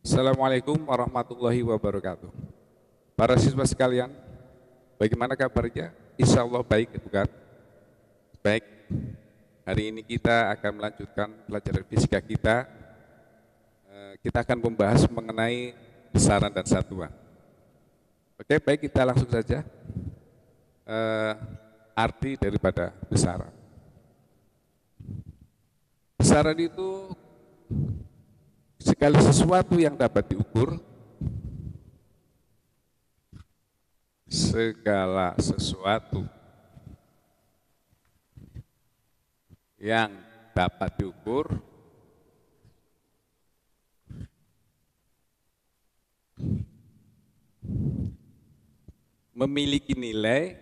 Assalamualaikum warahmatullahi wabarakatuh. Para siswa sekalian, bagaimana kabarnya? Insya Allah baik, bukan? Baik. Hari ini kita akan melanjutkan pelajaran fisika kita. Kita akan membahas mengenai besaran dan satuan. Oke, baik, kita langsung saja. Arti daripada besaran. Besaran itu segala sesuatu yang dapat diukur, segala sesuatu yang dapat diukur memiliki nilai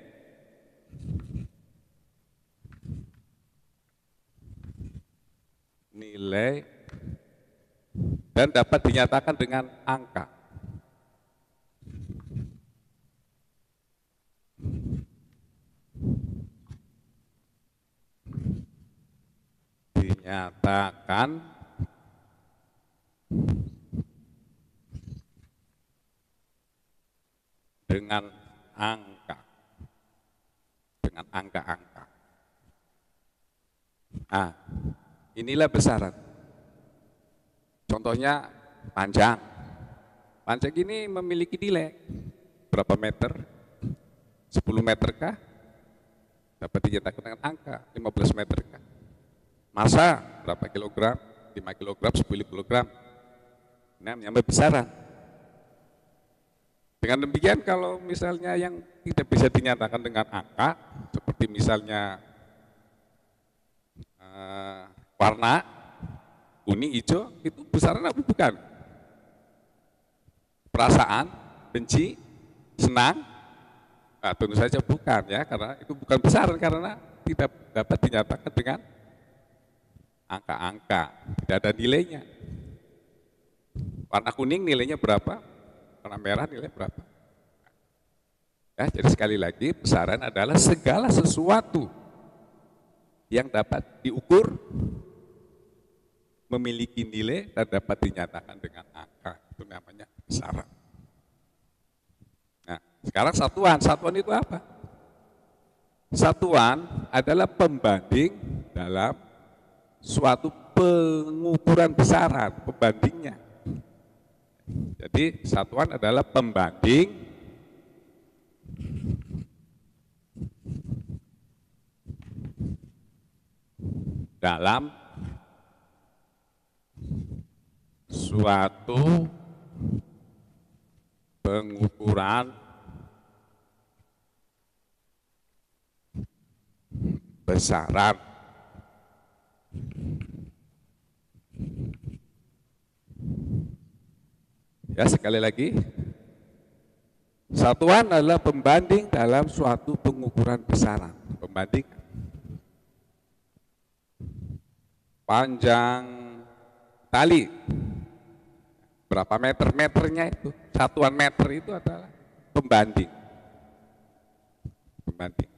dan dapat dinyatakan dengan angka. Dinyatakan dengan angka. Dengan angka-angka. Nah, inilah besaran. Contohnya panjang. Panjang ini memiliki nilai berapa meter? 10 meter kah? Dapat dinyatakan dengan angka 15 meter kah? Massa berapa kilogram? 5 kilogram, 10 kilogram. Nah, namanya besaran. Dengan demikian kalau misalnya yang tidak bisa dinyatakan dengan angka, seperti misalnya warna kuning, hijau, itu besaran apa bukan? Perasaan, benci, senang, nah, tentu saja bukan ya, karena itu bukan besaran karena tidak dapat dinyatakan dengan angka-angka, tidak ada nilainya. Warna kuning nilainya berapa? Warna merah nilai berapa? Ya, jadi sekali lagi besaran adalah segala sesuatu yang dapat diukur, memiliki nilai dan dapat dinyatakan dengan angka, itu namanya besaran. Nah, sekarang satuan. Satuan itu apa? Satuan adalah pembanding dalam suatu pengukuran besaran, pembandingnya. Jadi satuan adalah pembanding dalam suatu pengukuran besaran. Ya, sekali lagi, satuan adalah pembanding dalam suatu pengukuran besaran. Pembanding panjang tali, berapa meter-meternya itu, satuan meter itu adalah pembanding. Pembanding.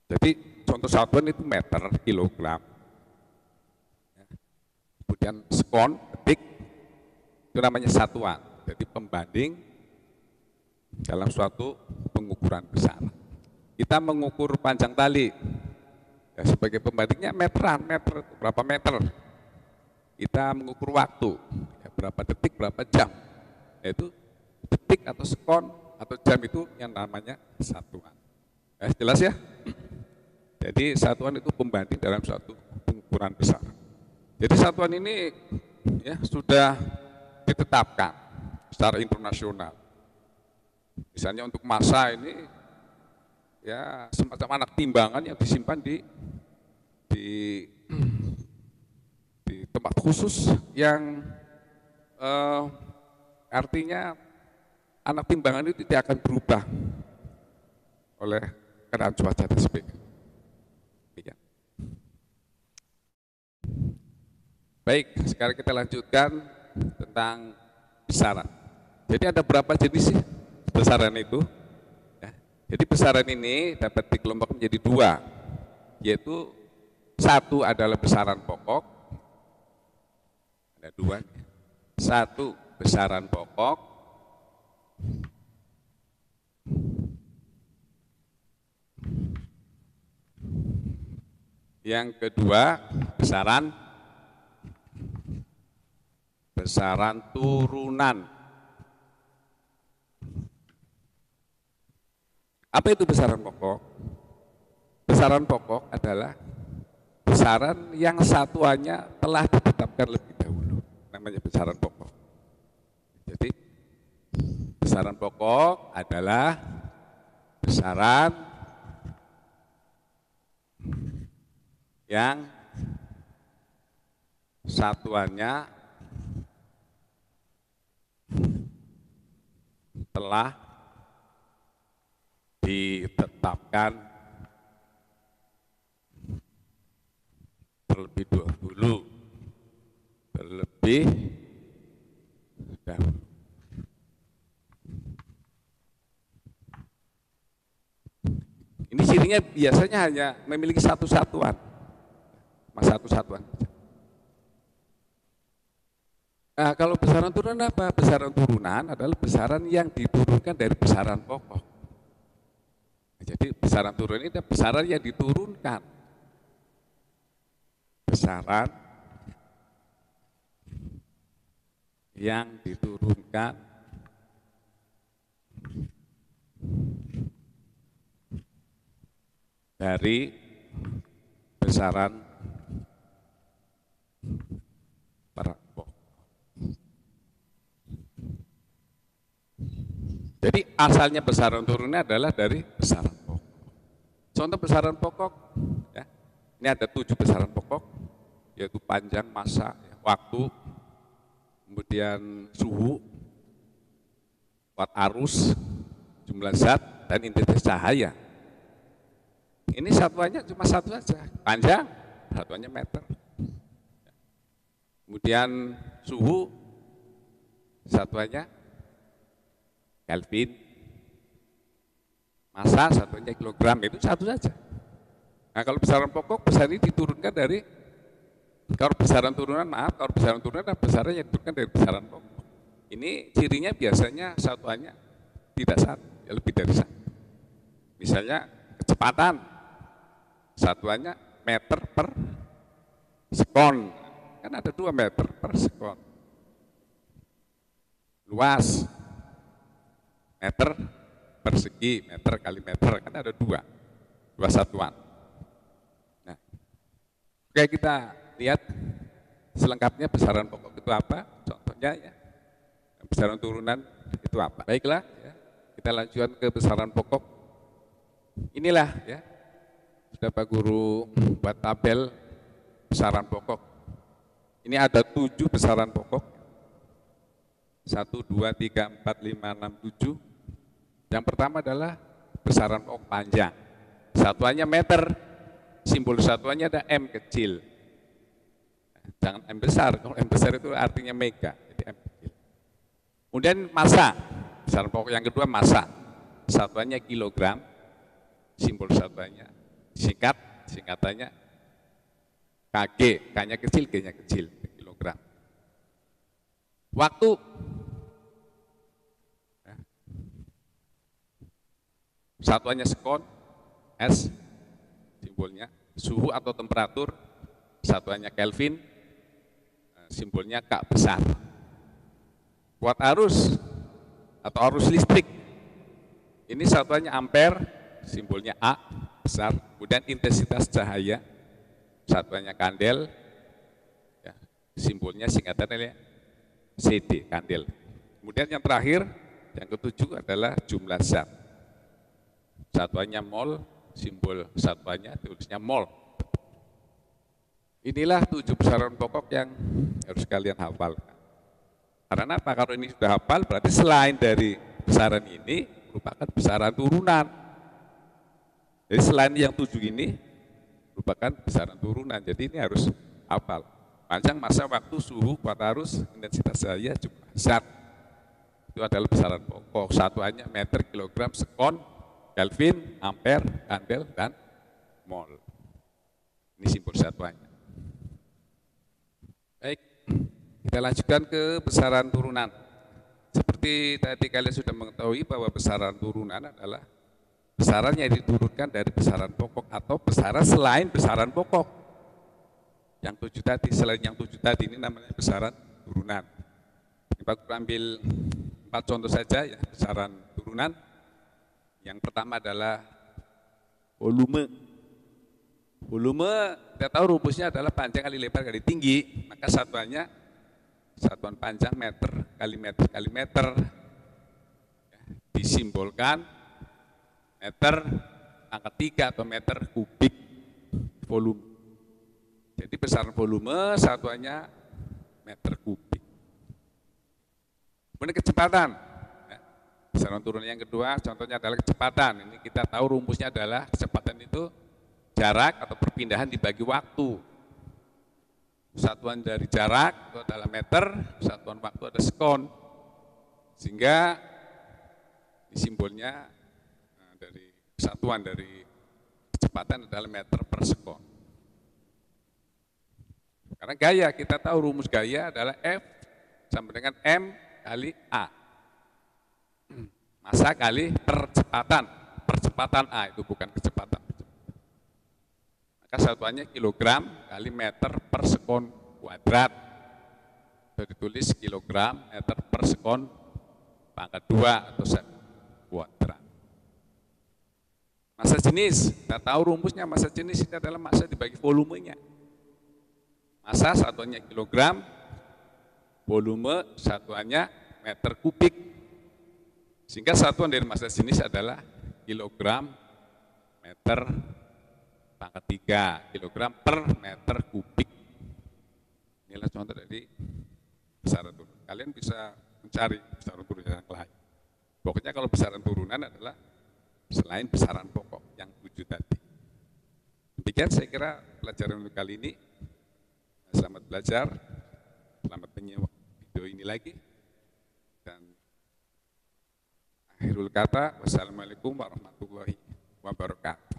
Jadi contoh satuan itu meter, kilogram. Kemudian sekon, detik, itu namanya satuan. Jadi pembanding dalam suatu pengukuran besaran. Kita mengukur panjang tali, ya, sebagai pembandingnya meteran, meter berapa meter. Kita mengukur waktu, ya, berapa detik, berapa jam. Yaitu detik atau sekon atau jam itu yang namanya satuan. Ya, jelas ya? Jadi satuan itu pembanding dalam suatu pengukuran besaran. Jadi satuan ini ya sudah ditetapkan secara internasional. Misalnya untuk massa ini ya semacam anak timbangan yang disimpan di tempat khusus yang artinya anak timbangan itu tidak akan berubah oleh keadaan cuaca tersebut. Baik, sekarang kita lanjutkan tentang besaran. Jadi ada berapa jenis sih besaran itu? Ya, Jadi besaran ini dapat dikelompokkan menjadi dua, yaitu satu adalah besaran pokok, ada dua, satu besaran pokok, yang kedua besaran turunan. Apa itu besaran pokok? Besaran pokok adalah besaran yang satuannya telah ditetapkan lebih dahulu, namanya besaran pokok. Jadi besaran pokok adalah besaran yang satuannya telah ditetapkan terlebih dahulu, Ini cirinya biasanya hanya memiliki satu satuan, satu satuan. Nah, kalau besaran turunan apa? Besaran turunan adalah besaran yang diturunkan dari besaran pokok. Jadi besaran turunan ini adalah besaran yang diturunkan. Besaran yang diturunkan dari besaran pokok. Jadi asalnya besaran turunnya adalah dari besaran pokok. Contoh besaran pokok, ya, ini ada 7 besaran pokok, yaitu panjang, massa, waktu, kemudian suhu, kuat arus, jumlah zat, dan intensitas cahaya. Ini satuannya cuma satu saja, panjang, satuannya meter. Kemudian suhu, satuannya Kelvin, massa satunya kilogram, itu satu saja. Nah, kalau besaran pokok, besaran ini diturunkan dari, kalau besaran turunan, kalau besaran turunan besaran yang diturunkan dari besaran pokok. Ini cirinya biasanya satuannya tidak satu, ya lebih dari satu. Misalnya kecepatan, satuannya meter per sekon, kan ada 2 meter per sekon. Luas, meter persegi, meter kali meter, kan ada dua satuan. Nah, oke, kita lihat selengkapnya besaran pokok itu apa, contohnya ya, besaran turunan itu apa. Baiklah, ya, kita lanjutkan ke besaran pokok. Inilah ya, sudah Pak Guru buat tabel besaran pokok. Ini ada 7 besaran pokok, 1, 2, 3, 4, 5, 6, 7. Yang pertama adalah besaran pokok panjang, satuannya meter, simbol satuannya ada M kecil. Jangan M besar, kalau M besar itu artinya mega, jadi M kecil. Kemudian massa, besaran pokok yang kedua massa, satuannya kilogram, simbol satuannya singkatannya Kg, K-nya kecil, G-nya kecil, kilogram. Waktu, satuannya sekon, S, simbolnya. Suhu atau temperatur, satuannya Kelvin, simbolnya K besar. Kuat arus atau arus listrik, ini satuannya ampere, simbolnya A besar. Kemudian intensitas cahaya, satuannya kandel, ya, simbolnya singkatannya CD, kandel. Kemudian yang terakhir, yang ketujuh adalah jumlah zat. Satuannya mol, simbol satuannya tulisnya mol. Inilah 7 besaran pokok yang harus kalian hafal. Karena apa? Kalau ini sudah hafal, berarti selain dari besaran ini merupakan besaran turunan. Jadi selain yang 7 ini merupakan besaran turunan. Jadi ini harus hafal. Panjang, massa, waktu, suhu, kuat arus, intensitas cahaya, jumlah zat. Itu adalah besaran pokok. Satuannya meter, kilogram, sekon, Kelvin, ampere, kandel, dan mol. Ini simbol satuannya. Baik, kita lanjutkan ke besaran turunan. Seperti tadi kalian sudah mengetahui bahwa besaran turunan adalah besaran yang diturunkan dari besaran pokok atau besaran selain besaran pokok. Yang 7 tadi, selain yang 7 tadi ini namanya besaran turunan. Kita ambil 4 contoh saja ya, besaran turunan. Yang pertama adalah volume. Volume, kita tahu rumusnya adalah panjang kali lebar kali tinggi, maka satuannya satuan panjang meter kali meter kali meter. Disimbolkan meter pangkat 3 atau meter kubik volume. Jadi besaran volume satuannya meter kubik. Kemudian kecepatan. Besaran turunan yang kedua contohnya adalah kecepatan. Ini kita tahu rumusnya adalah kecepatan itu jarak atau perpindahan dibagi waktu. Satuan dari jarak itu adalah meter, satuan waktu adalah sekon. Sehingga simbolnya dari satuan dari kecepatan adalah meter per sekon. Karena gaya, kita tahu rumus gaya adalah F sama dengan M kali A. Massa kali percepatan. Percepatan A itu bukan kecepatan. Maka satuannya kilogram kali meter per sekon kuadrat. Itu ditulis kilogram meter per sekon pangkat 2 atau kuadrat. Massa jenis, kita tahu rumusnya massa jenis itu adalah massa dibagi volumenya. Massa satuannya kilogram, volume satuannya meter kubik. Sehingga satuan dari massa jenis adalah kilogram meter pangkat 3, kilogram per meter kubik. Inilah contoh dari besaran turunan. Kalian bisa mencari besaran turunan yang lain. Pokoknya kalau besaran turunan adalah selain besaran pokok yang 7 tadi. Demikian saya kira pelajaran untuk kali ini. Selamat belajar, selamat menyimak video ini lagi. Dan akhirul kata, wassalamualaikum warahmatullahi wabarakatuh.